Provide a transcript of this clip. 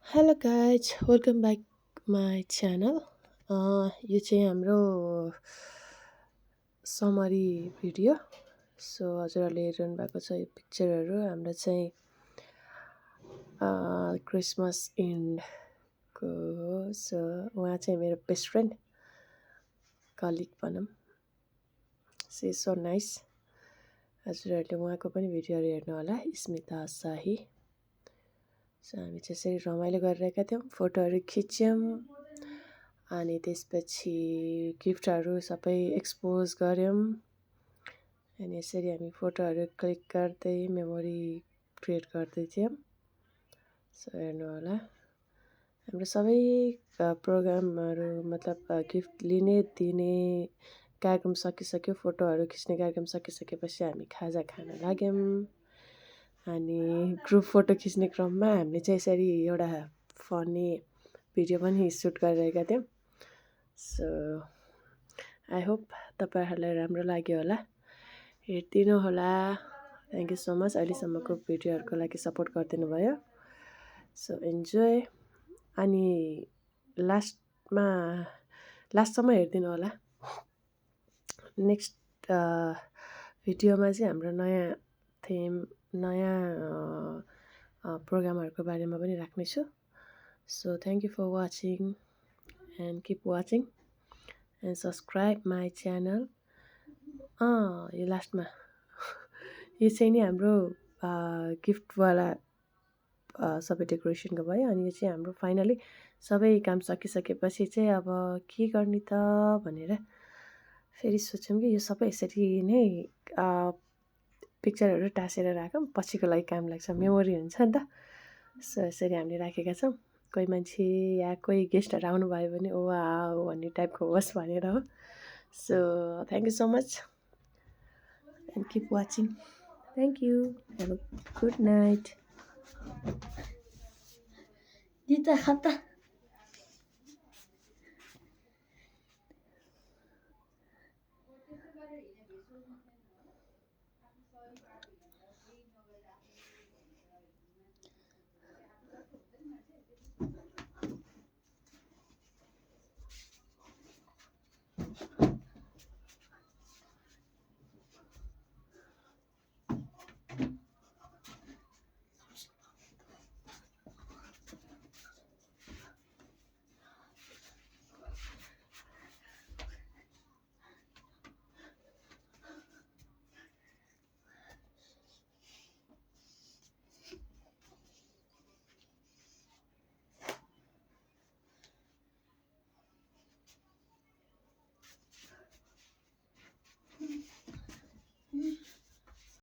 Hello guys welcome back my channel यो चाहिँ हाम्रो समरी भिडियो। सो हजुरहरूले हेरिरहनु भएको छ यो पिक्चरहरू हाम्रो चाहिँ क्रिसमस इन्डको हो। सो उहाँ चाहिँ मेरो बेस्ट फ्रेन्ड कलिग भनौँ। She so nice. हजुरहरूले उहाँको पनि भिडियोहरू हेर्नु होला, स्मिता शाही। सो हामी चाहिँ यसरी रमाइलो गरिरहेका थियौँ, फोटोहरू खिच्यौँ अनि त्यसपछि गिफ्टहरू सबै एक्सपोज गऱ्यौँ अनि यसरी हामी फोटोहरू क्लिक गर्दै मेमोरी क्रिएट गर्दै थियौँ। सो हेर्नु होला हाम्रो सबै प्रोग्रामहरू मतलब गिफ्ट लिने दिने कार्यक्रम सकिसक्यो। फोटोहरू खिच्ने कार्यक्रम सकिसकेपछि हामी खाजा खान लाग्यौँ अनि ग्रुप फोटो खिच्ने क्रममा हामीले चाहिँ यसरी एउटा फनी भिडियो पनि सुट गरिरहेका थियौँ। सो आई होप तपाईँहरूलाई राम्रो लाग्यो होला, हेरिदिनु होला। थ्याङ्क यू सो मच अहिलेसम्मको भिडियोहरूको लागि सपोर्ट गरिदिनु भयो। सो इन्जोय अनि लास्टसम्म हेरिदिनु होला। नेक्स्ट भिडियोमा चाहिँ हाम्रो नयाँ थिम नयाँ प्रोग्रामहरूको बारेमा पनि राख्नेछु। So thank you for watching and keep watching and subscribe my channel. यो लास्टमा यो चाहिँ नि हाम्रो गिफ्टवाला सबै डेकोरेसनको भयो अनि यो चाहिँ हाम्रो फाइनली सबै काम सकिसकेपछि चाहिँ अब के गर्ने त भनेर फेरि सोच्यौँ कि यो सबै यसरी नै पिक्चरहरू टाँसेर राखौँ, पछिको लागि काम लाग्छ, मेमोरी हुन्छ नि त। सो यसरी हामीले राखेका छौँ। कोही मान्छे या कोही गेस्टहरू आउनुभयो भने ओ वाउ भन्ने टाइपको होस् भनेर हो। So thank you so much and keep watching. Thank you, have a good night. Dita खाता